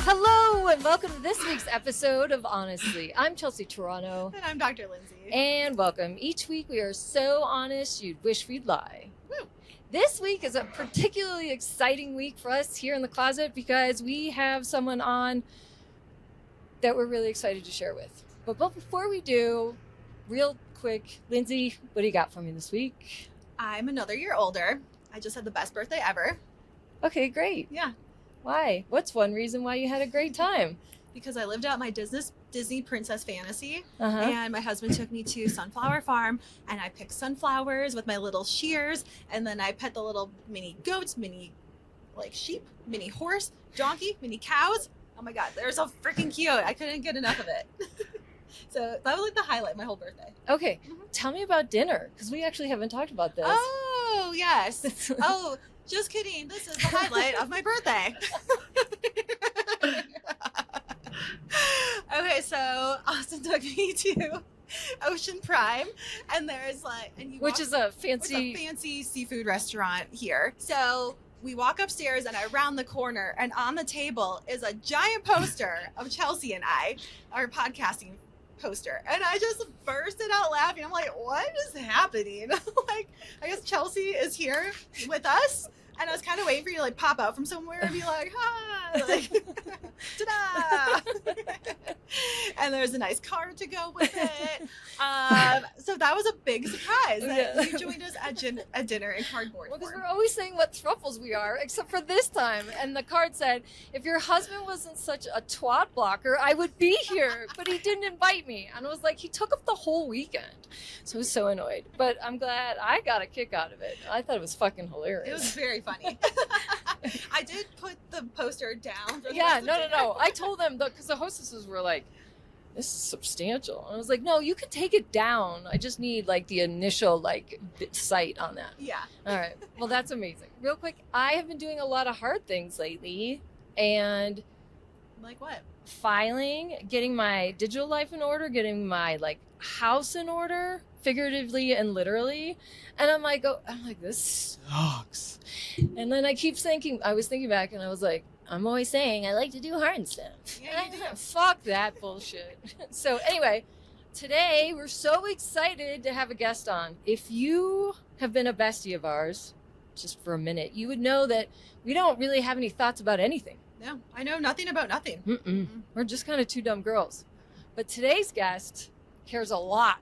Hello and welcome to this week's episode of Honestly. I'm Chelsea Toronto. And I'm Dr. Lindsay. And welcome. Each week we are so honest you'd wish we'd lie. Woo. This week is a particularly exciting week for us here in the closet because we have someone on that we're really excited to share with. But before we do, real quick, Lindsay, what do you got for me this week? I'm another year older. I just had the best birthday ever. Okay, great. Yeah. Why? What's one reason why you had a great time? Because I lived out my Disney princess fantasy, Uh-huh. and my husband took me to Sunflower Farm, and I picked sunflowers with my little shears, and then I pet the little mini goats, mini sheep, mini horse, donkey, mini cows. Oh my God, they're so freaking cute. I couldn't get enough of it. So that was like the highlight of my whole birthday. Okay, tell me about dinner, because we actually haven't talked about this. Oh, yes. Oh, just kidding. This is the highlight of my birthday. Okay, so Austin took me to Ocean Prime, and there's Which is a fancy seafood restaurant here. So we walk upstairs, and I round the corner, and on the table is a giant poster of Chelsea and I, our podcasting poster, and I just bursted out laughing. I'm like, what is happening? Like, I guess Chelsea is here with us, and I was kind of waiting for you to pop out from somewhere and be like, hi, ta-da. And there's a nice card to go with it. So that was a big surprise that you joined us at dinner in cardboard. Well, because we're always saying what thruffles we are, except for this time. And the card said, if your husband wasn't such a twat blocker, I would be here. But he didn't invite me. And I was like, he took up the whole weekend. So I was so annoyed. But I'm glad I got a kick out of it. I thought it was fucking hilarious. It was very funny. I did put the poster down. Yeah, no. I told them, because the hostesses were like, this is substantial. And I was like, no, you can take it down. I just need the initial site on that. Yeah. All right. Well, that's amazing. Real quick, I have been doing a lot of hard things lately, and like what? Filing, getting my digital life in order, getting my house in order, figuratively and literally. And I'm like, this sucks. And then I was thinking back, and I was like, I'm always saying I like to do hard stuff. Yeah, you do. Fuck that bullshit. So anyway, today we're so excited to have a guest on. If you have been a bestie of ours, just for a minute, you would know that we don't really have any thoughts about anything. No, I know nothing about nothing. Mm-mm. We're just kind of two dumb girls. But today's guest cares a lot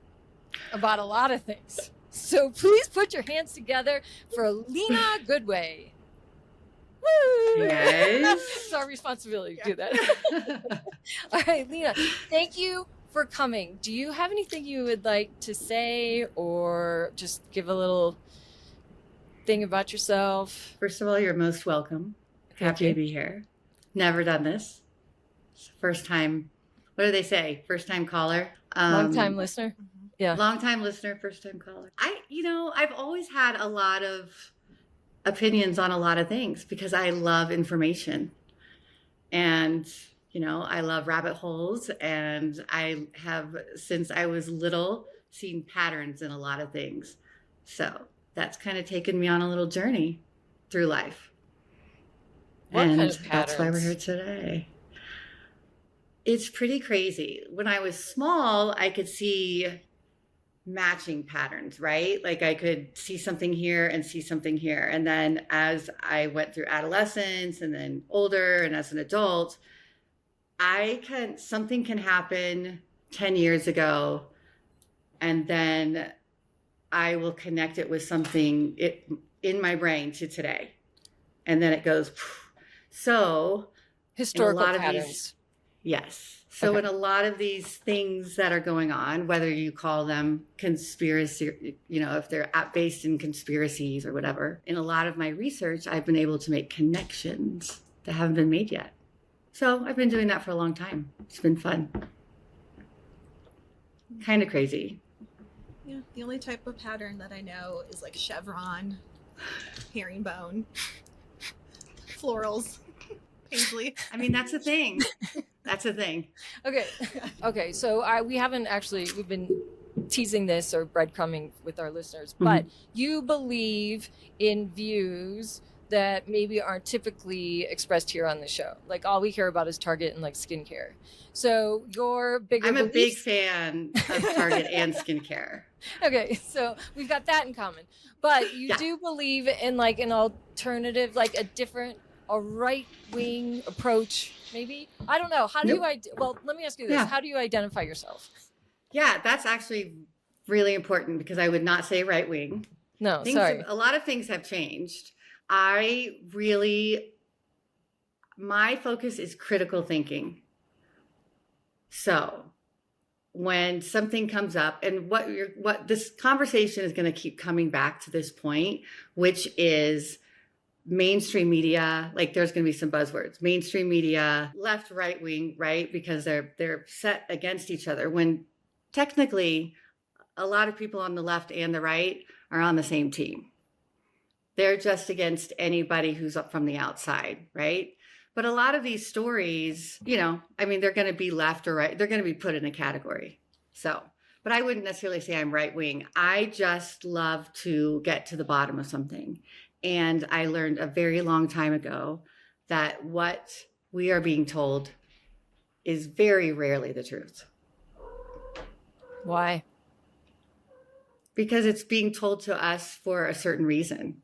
about a lot of things. So please put your hands together for Lena Goodway. Woo! Yes. It's our responsibility to do that. All right, Lena, thank you for coming. Do you have anything you would like to say, or just give a little thing about yourself? First of all, you're most welcome. Happy to be here. Never done this. First time. What do they say? First time caller. Long time listener. Yeah. Long time listener, first time caller. I've always had a lot of opinions on a lot of things because I love information, and I love rabbit holes, and I have, since I was little, seen patterns in a lot of things. So that's kind of taken me on a little journey through life. What and kind of patterns? That's why we're here today. It's pretty crazy. When I was small, I could see matching patterns, right? I could see something here and see something here. And then as I went through adolescence and then older and as an adult, something can happen 10 years ago, and then I will connect it with something in my brain to today. And then it goes, so historical patterns. Yes. So in a lot of these things that are going on, whether you call them conspiracy, if they're based in conspiracies or whatever, in a lot of my research, I've been able to make connections that haven't been made yet. So I've been doing that for a long time. It's been fun. Kind of crazy. Yeah. The only type of pattern that I know is chevron, herringbone, florals, paisley. I mean, that's a thing. That's a thing. Okay. So we've been teasing this or breadcrumbing with our listeners, but you believe in views that maybe aren't typically expressed here on the show. Like all we hear about is Target and like skincare. So your bigger I'm a big beliefs. fan of Target and skincare. Okay, so we've got that in common. But you Yeah. do believe in like an alternative, like a right wing approach, maybe? I don't know. How do Nope. well, let me ask you this. Yeah. How do you identify yourself? Yeah, that's actually really important because I would not say right wing. No, sorry. A lot of things have changed. My focus is critical thinking. So when something comes up, and what this conversation is going to keep coming back to this point, which is mainstream media, like there's going to be some buzzwords, mainstream media, left, right wing, right? Because they're set against each other when technically a lot of people on the left and the right are on the same team. They're just against anybody who's up from the outside, right? But a lot of these stories, they're going to be left or right. They're going to be put in a category. So, but I wouldn't necessarily say I'm right wing. I just love to get to the bottom of something. And I learned a very long time ago that what we are being told is very rarely the truth. Why? Because it's being told to us for a certain reason.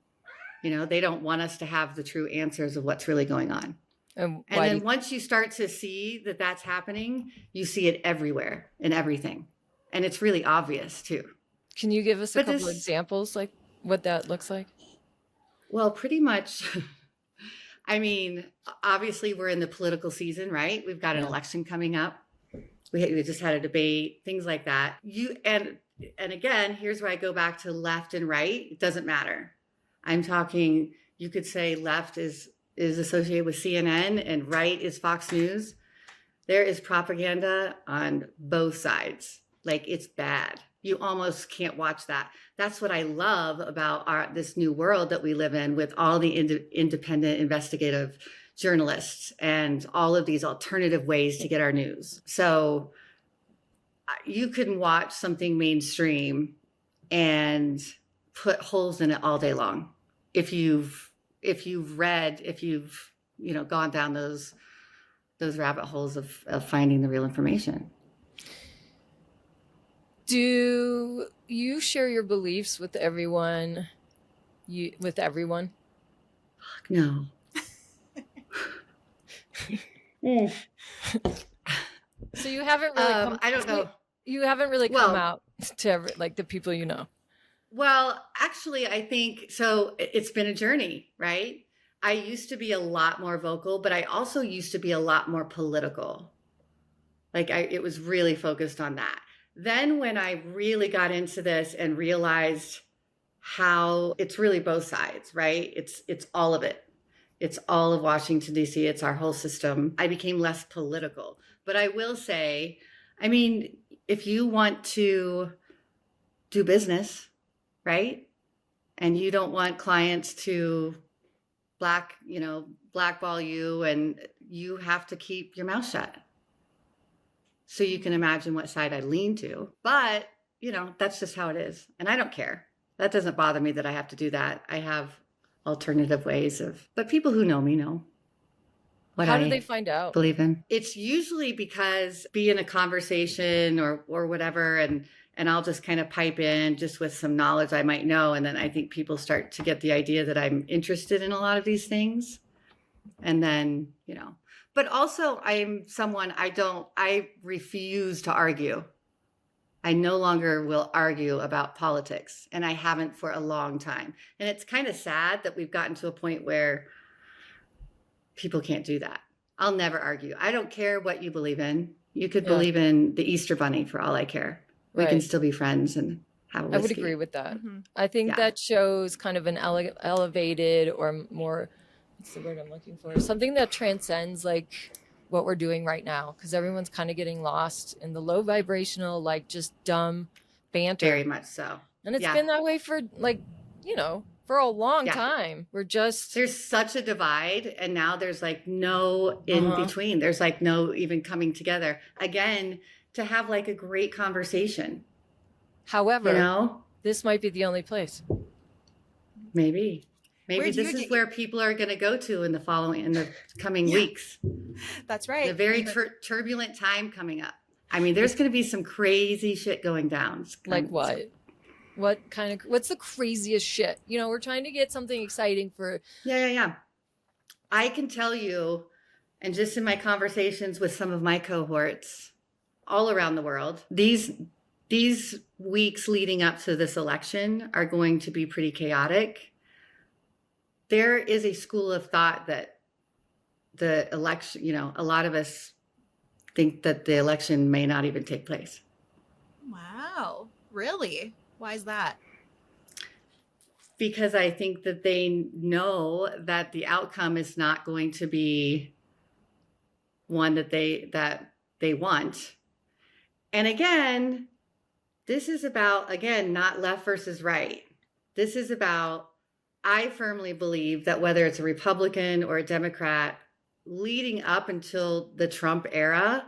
They don't want us to have the true answers of what's really going on. And then once you start to see that that's happening, you see it everywhere in everything. And it's really obvious too. Can you give us a couple examples, like what that looks like? Well, pretty much. Obviously we're in the political season, right? We've got an election coming up. We just had a debate, things like that. And again, here's where I go back to left and right. It doesn't matter. I'm talking, you could say left is associated with CNN and right is Fox News. There is propaganda on both sides. Like it's bad. You almost can't watch that. That's what I love about this new world that we live in with all the independent investigative journalists and all of these alternative ways to get our news. So you can watch something mainstream and put holes in it all day long. If you've gone down those rabbit holes of finding the real information. Do you share your beliefs with everyone? No. So you haven't really I don't know. You haven't really come out to the people you know. Well, actually, I think so. It's been a journey, right? I used to be a lot more vocal, but I also used to be a lot more political. It was really focused on that. Then when I really got into this and realized how it's really both sides, right? It's all of it. It's all of Washington, D.C. It's our whole system. I became less political. But I will say, if you want to do business, right? And you don't want clients to blackball you, and you have to keep your mouth shut. So you can imagine what side I lean to. But, that's just how it is. And I don't care. That doesn't bother me that I have to do that. I have alternative ways but people who know me know what How do they find out? Believe in. It's usually because be in a conversation or whatever, and I'll just kind of pipe in just with some knowledge I might know. And then I think people start to get the idea that I'm interested in a lot of these things. And then, but also I'm someone I refuse to argue. I no longer will argue about politics, and I haven't for a long time. And it's kind of sad that we've gotten to a point where people can't do that. I'll never argue. I don't care what you believe in. You could believe in the Easter Bunny for all I care. We can still be friends and have a whiskey. I would agree with that. Mm-hmm. I think that shows kind of an elevated or more, what's the word I'm looking for? Something that transcends what we're doing right now, because everyone's kind of getting lost in the low vibrational, just dumb banter. Very much so. And it's been that way for for a long time. There's such a divide, and now there's no in between. There's no even coming together again to have a great conversation. However, this might be the only place. Maybe. Maybe Where do this you is get- where people are going to go to in the coming Yeah. weeks. That's right. A very turbulent time coming up. I mean, there's going to be some crazy shit going down. Like what? What's the craziest shit? You know, we're trying to get something exciting for. Yeah. I can tell you, and just in my conversations with some of my cohorts all around the world, these weeks leading up to this election are going to be pretty chaotic. There is a school of thought that the election, you know, a lot of us think that the election may not even take place. Wow. Really? Why is that? Because I think that they know that the outcome is not going to be one that they want. And again, this is about, again, not left versus right. This is about, I firmly believe that whether it's a Republican or a Democrat, leading up until the Trump era,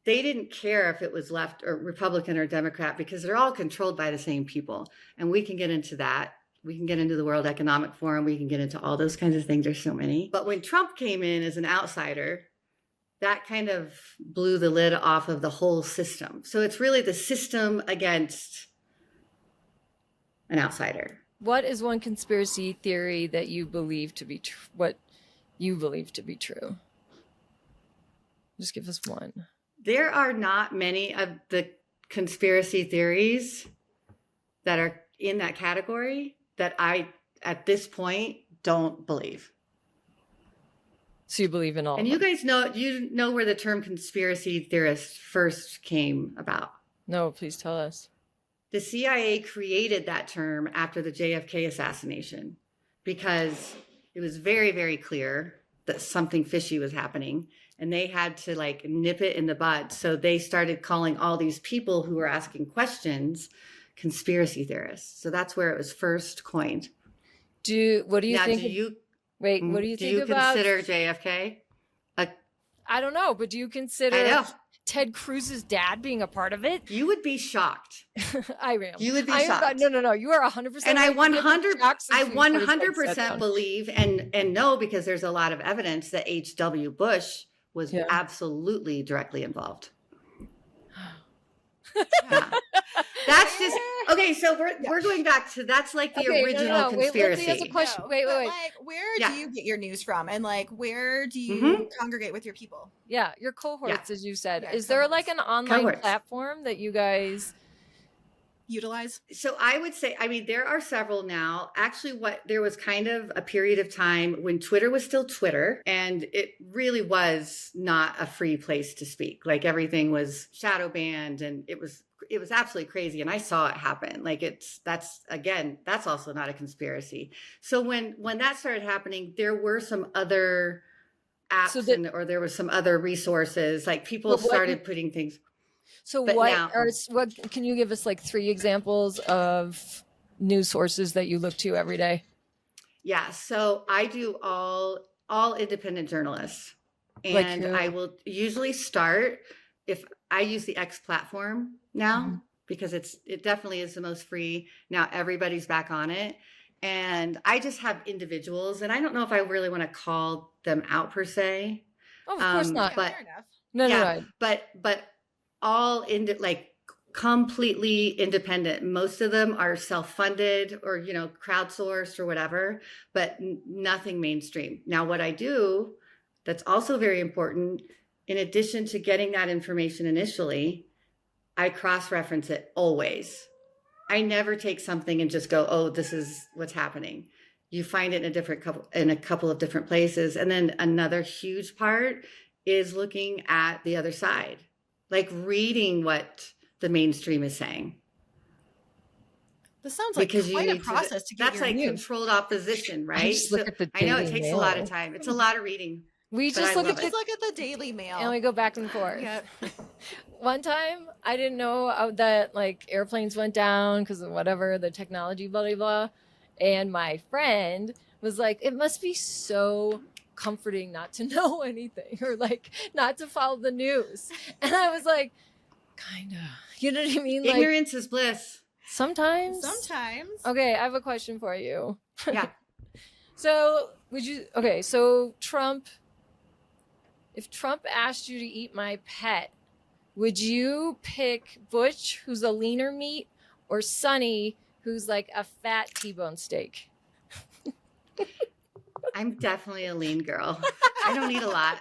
they didn't care if it was left or Republican or Democrat because they're all controlled by the same people. And we can get into that. We can get into the World Economic Forum. We can get into all those kinds of things. There's so many. But when Trump came in as an outsider, that kind of blew the lid off of the whole system. So it's really the system against an outsider. What is one conspiracy theory that you believe to be what you believe to be true? Just give us one. There are not many of the conspiracy theories that are in that category that I, at this point, don't believe. So you believe in all And of you them? guys know where the term conspiracy theorist first came about. No, please tell us. The CIA created that term after the JFK assassination because it was very, very clear that something fishy was happening and they had to like nip it in the bud. So they started calling all these people who were asking questions conspiracy theorists. So that's where it was first coined. What do you now, think? What do you think about? Consider JFK? I don't know, but do you I consider know. Ted Cruz's dad being a part of it? You would be shocked. I am. You would be I am, shocked. No. You are 100%. And I right. We have been 100 shocked since I we first sat 100% down. believe and know because there's a lot of evidence that H.W. Bush was Yeah. absolutely directly involved. Yeah. That's just okay. So we're going back to that's like the original conspiracy. Wait, let's ask a question. Wait. Like, where Yeah. do you get your news from? And like, where do you congregate with your people? Yeah, your cohorts, as you said. Yeah, Is there like cohorts. an online Cohorts. platform that you guys? Utilize? So I would say, I mean, there are several now. Actually, there was kind of a period of time when Twitter was still Twitter, and it really was not a free place to speak. Like everything was shadow banned, and it was absolutely crazy. And I saw it happen. Like that's also not a conspiracy. So when that started happening, there were some other apps or there was some other resources. Like people started putting things. So But what can you give us like 3 examples of news sources that you look to every day? Yeah, so I do all independent journalists. And I will usually start if I use the X platform now because it definitely is the most free. Now everybody's back on it. And I just have individuals and I don't know if I really want to call them out per se. Oh, of course not. Yeah, fair enough. No. But all completely independent. Most of them are self-funded or, crowdsourced or whatever, but nothing mainstream. Now, what I do that's also very important, in addition to getting that information initially, I cross-reference it always. I never take something and just go, oh, this is what's happening. You find it in a couple of different places. And then another huge part is looking at the other side. Like reading what the mainstream is saying. This sounds like quite a process to get that's your like news. Controlled opposition, right? just look at the I know it Daily takes Mail. a lot of time. It's a lot of reading. We But just I look love at it. Just look at the Daily Mail. and we go back and forth. Yep. One time, I didn't know that like airplanes went down because of whatever the technology, blah blah blah. And my friend was like, "It must be so comforting not to know anything or like not to follow the news." And I was like, "Kinda." You know what I mean? Like Ignorance is bliss. sometimes. Sometimes. Okay, I have a question for you. Yeah. So so Trump, if Trump asked you to eat my pet, would you pick Butch, who's a leaner meat, or Sonny, who's like a fat T-bone steak? I'm definitely a lean girl. I don't eat a lot.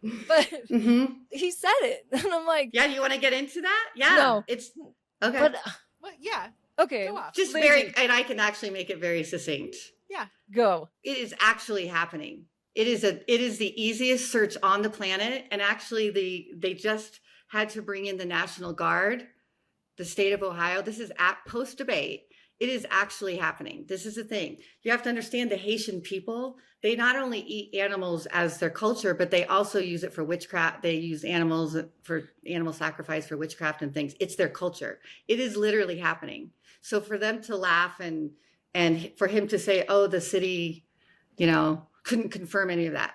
But Mm-hmm. he said it, and I'm like, Yeah, you want to get into that? Yeah. No. It's okay. but Well, yeah. okay, Go off. Just Lindsay, very, and I can actually make it very succinct. go. It is actually happening. It is the easiest search on the planet, and actually they just had to bring in the National Guard, the state of Ohio. This is at post debate. It is actually happening. This is the thing. You have to understand the Haitian people. They not only eat animals as their culture, but they also use it for witchcraft. They use animals for animal sacrifice for witchcraft and things. It's their culture. It is literally happening. So for them to laugh and for him to say, oh, the city, couldn't confirm any of that.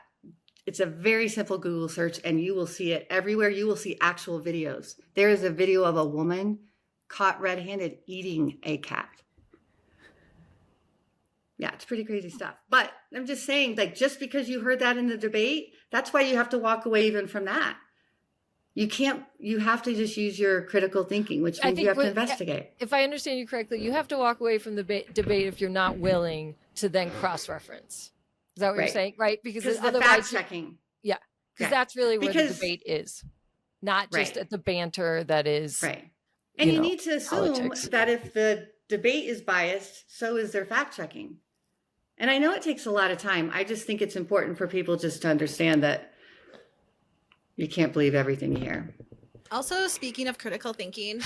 It's a very simple Google search and you will see it everywhere. You will see actual videos. There is a video of a woman caught red-handed eating a cat. Yeah, it's pretty crazy stuff. But I'm just saying, like, just because you heard that in the debate, that's why you have to walk away even from that. You have to just use your critical thinking, which means you have to investigate. If I understand you correctly, you have to walk away from the debate if you're not willing to then cross-reference. Is that what you're saying? Right? Because the otherwise, fact checking. Yeah. Because that's really where the Because- debate is. Not just at the banter that is. Right. And you know, need to assume politics. that if the debate is biased, so is their fact checking. And I know it takes a lot of time. I just think it's important for people just to understand that you can't believe everything you hear. Also, speaking of critical thinking,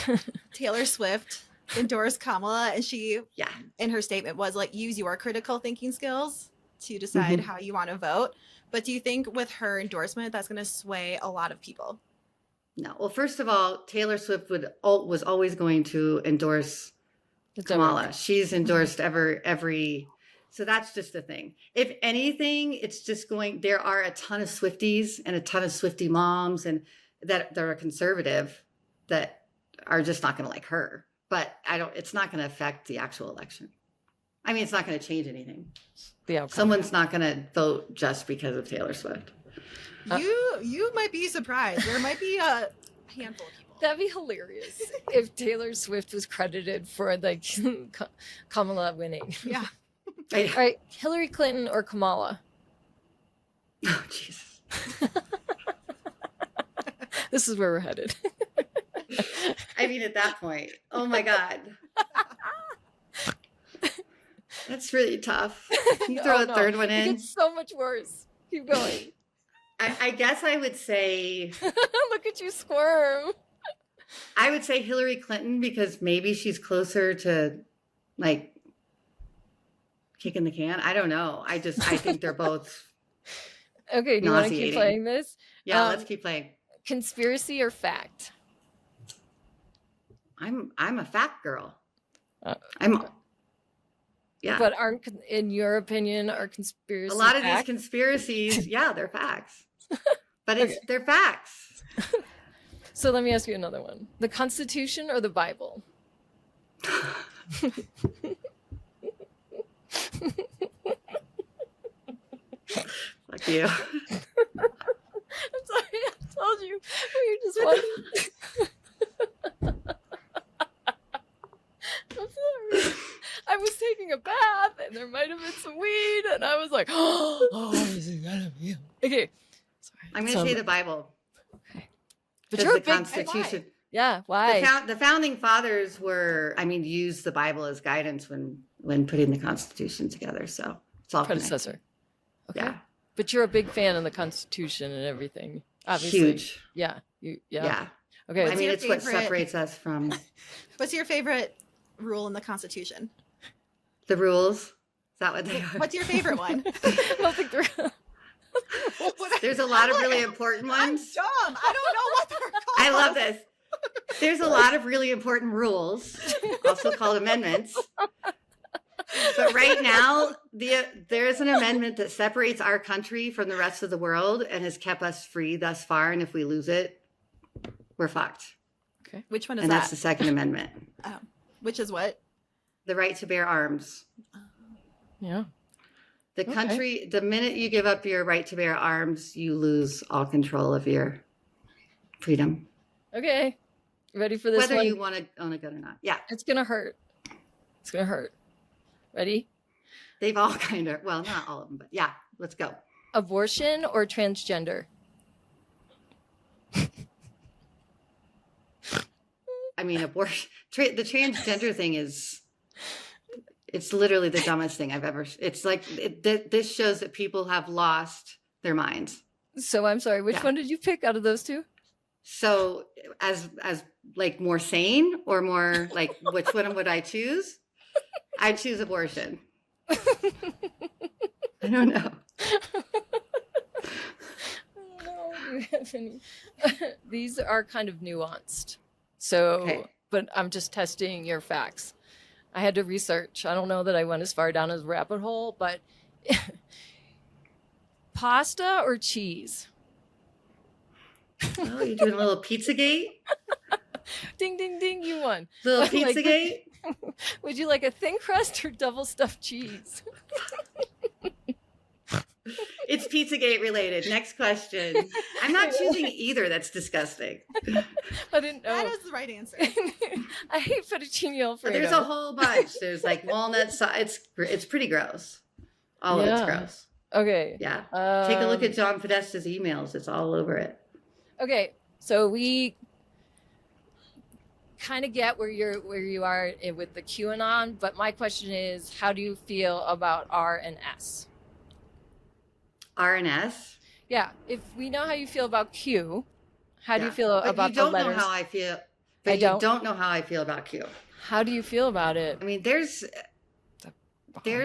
Taylor Swift endorsed Kamala, and she, Yeah. in her statement, was like, use your critical thinking skills to decide how you want to vote. But do you think with her endorsement, that's going to sway a lot of people? No. Well, first of all, Taylor Swift was always going to endorse Kamala. She's endorsed every. So that's just the thing. If anything, it's just there are a ton of Swifties and a ton of Swiftie moms and that are conservative that are just not going to like her. But it's not going to affect the actual election. I mean, it's not going to change anything. The outcome. Someone's not going to vote just because of Taylor Swift. You might be surprised. There might be a handful of people. That'd be hilarious if Taylor Swift was credited for like Kamala winning. Yeah. All right, Hillary Clinton or Kamala? Oh, Jesus. This is where we're headed. I mean, at that point, oh my God. That's really tough. Can you throw a third one in? It gets so much worse. Keep going. I guess I would say, Look at you squirm. I would say Hillary Clinton because maybe she's closer to like kicking the can. I don't know. I think they're both. Okay, do you want to keep nauseating. playing this? Yeah, let's keep playing. Conspiracy or fact? I'm a fact girl. Yeah. But in your opinion, are conspiracy A lot of these fact? conspiracies, yeah, they're facts. But they're facts. So let me ask you another one. The Constitution or the Bible? Fuck you. I'm sorry, I told you. We just watching. I'm sorry. I was taking a bath and there might have been some weed, and I was like, oh, is it gonna be? Okay. Sorry. I'm going to say the Bible. Okay. But Because you're a the big Constitution. Yeah, why? The founding fathers used the Bible as guidance when putting the Constitution together. So it's all Predecessor. Okay. Yeah. But you're a big fan of the Constitution and everything. Obviously. Huge. Yeah. Yeah. Okay. I mean, your it's what favorite- separates us from What's your favorite rule in the Constitution? the rules. Is that what they are? What's your favorite one? I don't think they're. There's a lot of really important I'm ones. dumb. I don't know what they're called. I love this. There's a lot of really important rules, also called amendments. But right now, there is an amendment that separates our country from the rest of the world and has kept us free thus far. And if we lose it, we're fucked. Okay. Which one is And that? that's the Second Amendment. Which is what? The right to bear arms. Yeah. The country, the minute you give up your right to bear arms, you lose all control of your freedom. Okay. Ready for this Whether one? you want to own a gun or not. Yeah. It's going to hurt. It's going to hurt. Ready? They've all kind of, well, not all of them, but yeah, let's go. Abortion or transgender? I mean, abortion, the transgender thing is, it's literally the dumbest thing I've ever, it's like, this shows that people have lost their minds. So I'm sorry, which one did you pick out of those two? So as like more sane or more like, which one would I choose? I'd choose abortion. I don't know. No, do you have any? These are kind of nuanced. So, but I'm just testing your facts. I had to research. I don't know that I went as far down as a rabbit hole, but pasta or cheese? Oh, you're doing a little Pizzagate? Ding, ding, ding, you won. Little Pizzagate? Would you like a thin crust or double stuffed cheese? It's Pizzagate related. Next question. I'm not choosing either. That's disgusting. I didn't know. That is the right answer. I hate fettuccine Alfredo. There's a whole bunch. There's like walnut sauce. It's pretty gross. All of it's gross. Okay. Yeah. Take a look at John Podesta's emails. It's all over it. Okay. So we kind of get where you are with the QAnon, but my question is, how do you feel about R and S? R and S? Yeah. If we know how you feel about Q, how do you feel but about you don't the letters? know how I feel. But I don't. You don't know how I feel about Q. How do you feel about it? I mean, there's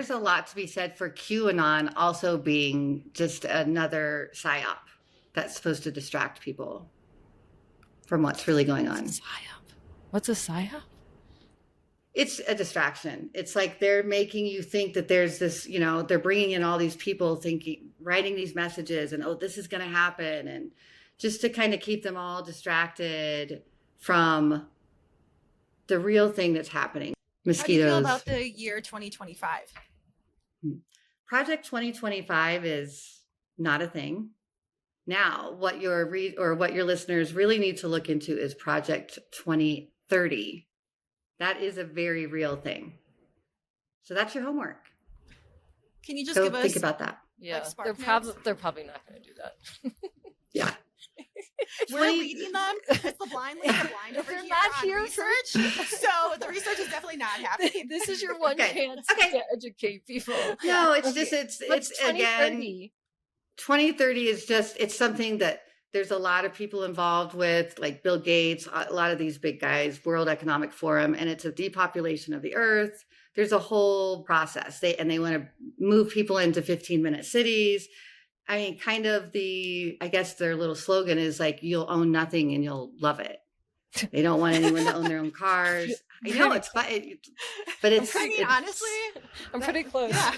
a lot to be said for QAnon also being just another psyop that's supposed to distract people from what's really going on. What's a psyop? It's a distraction. It's like they're making you think that there's this, they're bringing in all these people writing these messages and, oh, this is going to happen. And just to kind of keep them all distracted from the real thing that's happening. Mosquitoes. How do you feel about the year 2025? Project 2025 is not a thing. Now, what your listeners really need to look into is Project 2030. That is a very real thing. So that's your homework. Can you just give us think about that? Yeah, like they're probably not going to do that. Yeah. We're leading them. It's the blind leading the blind over They're here not on here research. So the research is definitely not happening. This is your one chance to educate people. No, it's just it's again 2030 is just it's something that there's a lot of people involved with, like Bill Gates, a lot of these big guys, World Economic Forum, and it's a depopulation of the earth. There's a whole process. They want to move people into 15-minute cities. I mean, kind of I guess their little slogan is like, you'll own nothing and you'll love it. They don't want anyone to own their own cars. I know it's fun, but it's honestly, I'm pretty close. Yeah.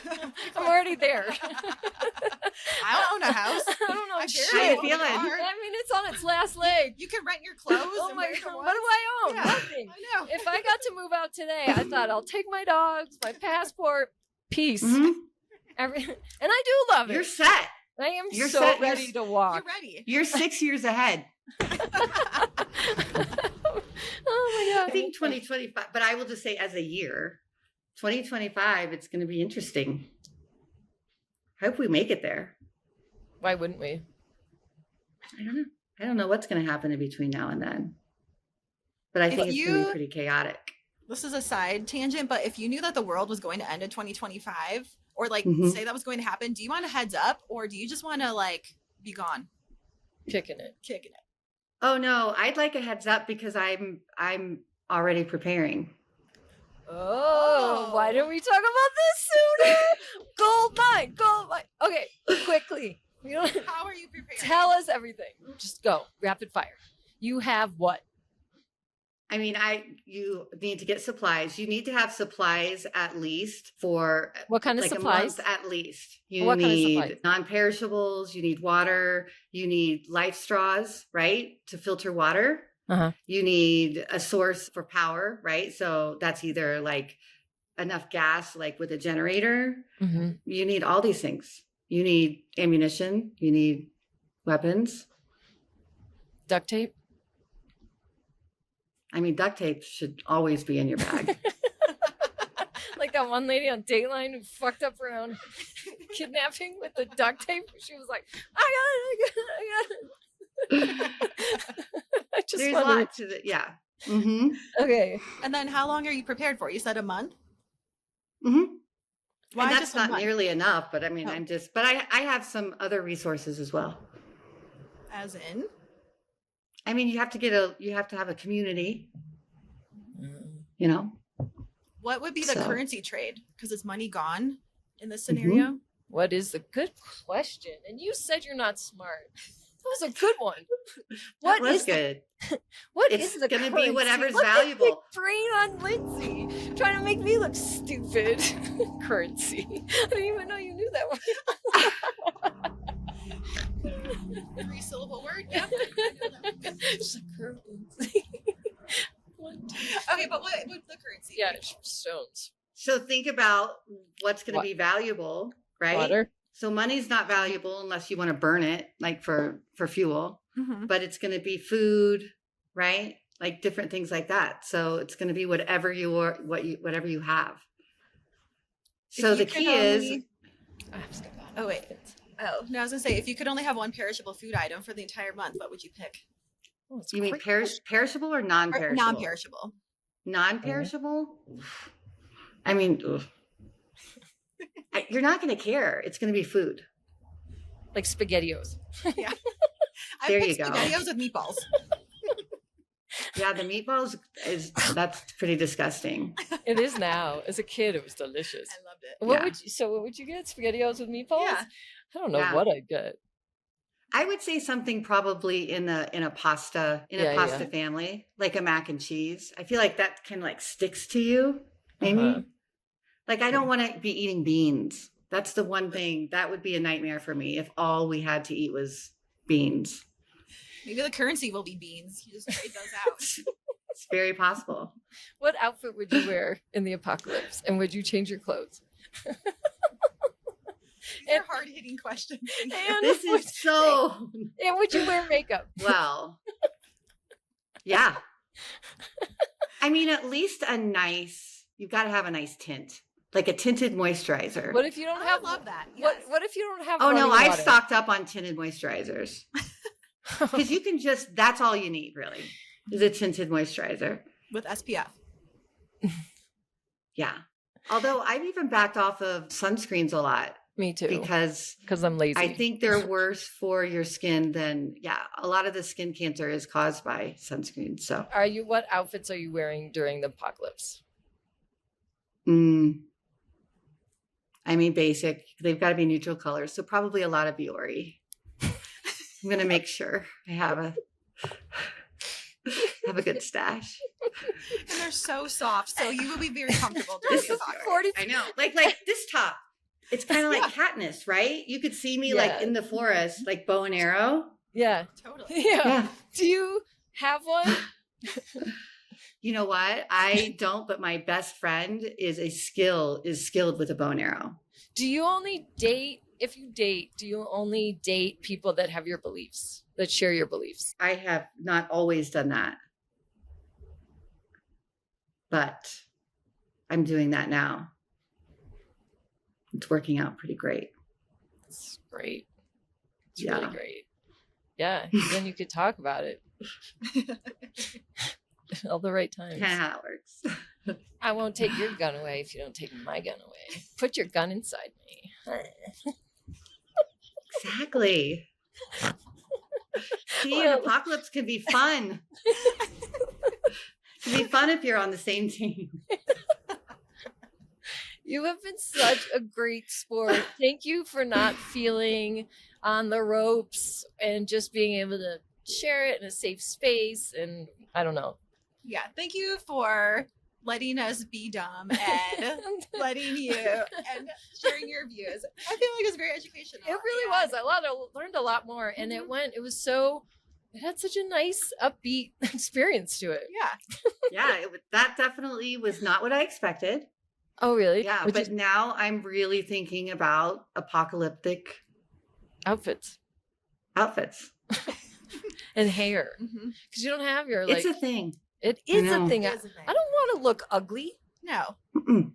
I'm already there. I don't own a house. I don't know. How you feeling? I mean, it's on its last leg. You can rent your clothes. Oh my God, God, what do I own? Yeah, Nothing. I know. If I got to move out today, I thought I'll take my dogs, my passport, peace. Mm-hmm. And I do love it. You're set. I am You're so set. ready to walk. You're ready. You're 6 years ahead. Oh my God. I think 2025, but I will just say as a year, 2025, it's going to be interesting. I hope we make it there. Why wouldn't we? I don't know. I don't know what's going to happen in between now and then. But I think it's going to be pretty chaotic. This is a side tangent, but if you knew that the world was going to end in 2025 or say that was going to happen, do you want a heads up or do you just want to be gone? Kicking it. Oh no, I'd like a heads up because I'm already preparing. Oh, why didn't we talk about this sooner? Gold mine. Okay, quickly. How are you preparing? Tell us everything. Just go. Rapid fire. You have what? I mean, you need to get supplies. You need to have supplies at least for what kind of supplies? A month at least. You what need kind of non-perishables. You need water. You need life straws, right, to filter water. Uh-huh. You need a source for power, right? So that's either enough gas, like with a generator. Mm-hmm. You need all these things. You need ammunition. You need weapons. Duct tape. I mean, duct tape should always be in your bag. Like that one lady on Dateline who fucked up around kidnapping with the duct tape. She was like, I got it. I just There's a wondered. lot to the, yeah. Mm-hmm. Okay. And then how long are you prepared for? You said a month? Mm-hmm. Why And that's just a not month? nearly enough, but I mean, Oh. but I have some other resources as well. As in? I mean, you have to have a community, you know? What would be the So- currency trade? Because is money gone in this Mm-hmm. scenario? What is the good question? And you said you're not smart. That was a good one. What What was is the good? What It's is the gonna be currency? whatever's Look at the valuable. brain on Lindsay, trying to make me look stupid. Currency. I didn't even know you knew that one. 3-syllable word? Yep. I know that one. It's like currency. What? Okay, but what's the currency? Yeah, stones. So think about what's going to What? be valuable, right? Water. So money's not valuable unless you want to burn it, like for fuel. Mhm. But it's going to be food, right? Like different things like that. So it's going to be whatever whatever you have. So If the you could key is, only- Oh, wait. Oh, no, I was going to say, if you could only have one perishable food item for the entire month, what would you pick? Oh, it's you mean great. perishable or Or non-perishable? non-perishable. Non-perishable? I mean, ugh. You're not going to care. It's going to be food. Like SpaghettiOs. Yeah. I There you picked go. SpaghettiOs with meatballs. Yeah, the meatballs that's pretty disgusting. It is now. As a kid, it was delicious. I loved it. What Yeah. would you get? SpaghettiOs with meatballs? Yeah. I don't know Yeah. what I'd get. I would say something probably in a pasta Yeah. family, like a mac and cheese. I feel like that kind of like sticks to you, maybe. Uh-huh. Like I don't want to be eating beans. That's the one thing that would be a nightmare for me if all we had to eat was beans. Maybe the currency will be beans. You just trade those out. It's very possible. What outfit would you wear in the apocalypse? And would you change your clothes? These are hard-hitting questions. Thank you. And This is so and would you wear makeup? well. Yeah. I mean, at least you've got to have a nice tint, like a tinted moisturizer. What if you don't I have love that. What Yes. What if you don't have? Oh no, running I've water? stocked up on tinted moisturizers. Because you can that's all you need really is a tinted moisturizer. With SPF. Yeah. Although I've even backed off of sunscreens a lot Me too. because I'm lazy. I think they're worse for your skin than, a lot of the skin cancer is caused by sunscreen. So, What outfits are you wearing during the apocalypse? I mean, basic, they've got to be neutral colors. So probably a lot of Viore. I'm going to make sure I have a good stash. And they're so soft, so you will be very comfortable during This the is apocalypse. I know. Like this top. It's kind of like Katniss, right? You could see me like Yeah. in the forest, like bow and arrow. Yeah. Totally. Yeah. Yeah. Do you have one? You know what? I don't, but my best friend is skilled with a bow and arrow. Do you only date? If you date, do you only date people that have your beliefs, that share your beliefs? I have not always done that, but I'm doing that now. It's working out pretty great. It's great. It's Yeah. really great. Yeah. Then you could talk about it. All the right times. Kind of how it works. I won't take your gun away if you don't take my gun away. Put your gun inside me. Exactly. See, Well- an apocalypse can be fun. It can be fun if you're on the same team. You have been such a great sport. Thank you for not feeling on the ropes and just being able to share it in a safe space. And I don't know. Yeah. Thank you for letting us be dumb and letting you and sharing your views. I feel like it's very educational. It really and was. I learned a lot more, and it had such a nice, upbeat experience to it. Yeah. Yeah, that definitely was not what I expected. Oh, really? Yeah, Which but is now I'm really thinking about apocalyptic outfits outfits. and hair. Mm-hmm. Because you don't have your, It's like, a thing. it I is a know. thing. It I is a thing. don't want to look ugly. No. Mm-mm.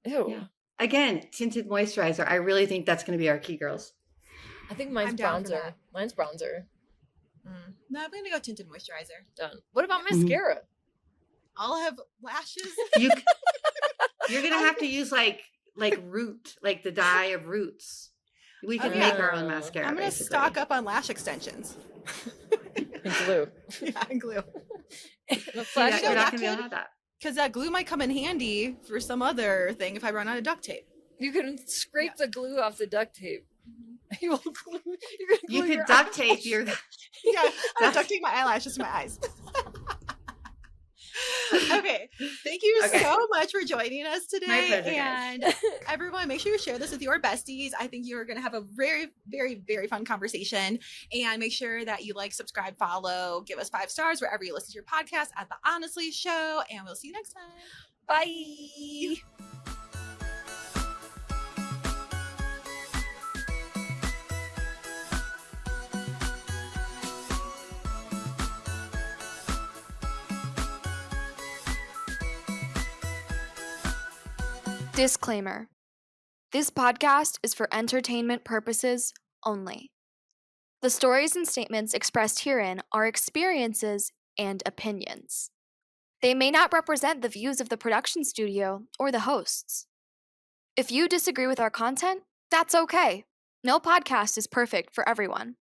Ew. Yeah. Again, tinted moisturizer. I really think that's going to be our key girls. I think mine's I'm down for bronzer. that. Mine's bronzer. No, I'm gonna go tinted moisturizer. Done. What about Mhm. mascara? I'll have lashes. You're going to have to use like root, like the dye of roots. We can Okay. make our own mascara. I'm gonna basically. stock up on lash extensions. And glue. Yeah, and glue. And a You're flashlight. know, not that going to be able could- to have that. Because that glue might come in handy for some other thing if I run out of duct tape. You can scrape the glue off the duct tape. You will glue. You're gonna glue You your could duct eyelash. tape your. Yeah, I'm duct tape my eyelashes to my eyes. Okay, thank you Okay. so much for joining us today. My pleasure, guys. And everyone, make sure you share this with your besties. I think you are going to have a very, very, very fun conversation. And make sure that you like, subscribe, follow, give us 5 stars wherever you listen to your podcast at The Honestly Show. And we'll see you next time. Bye. Disclaimer. This podcast is for entertainment purposes only. The stories and statements expressed herein are experiences and opinions. They may not represent the views of the production studio or the hosts. If you disagree with our content, that's okay. No podcast is perfect for everyone.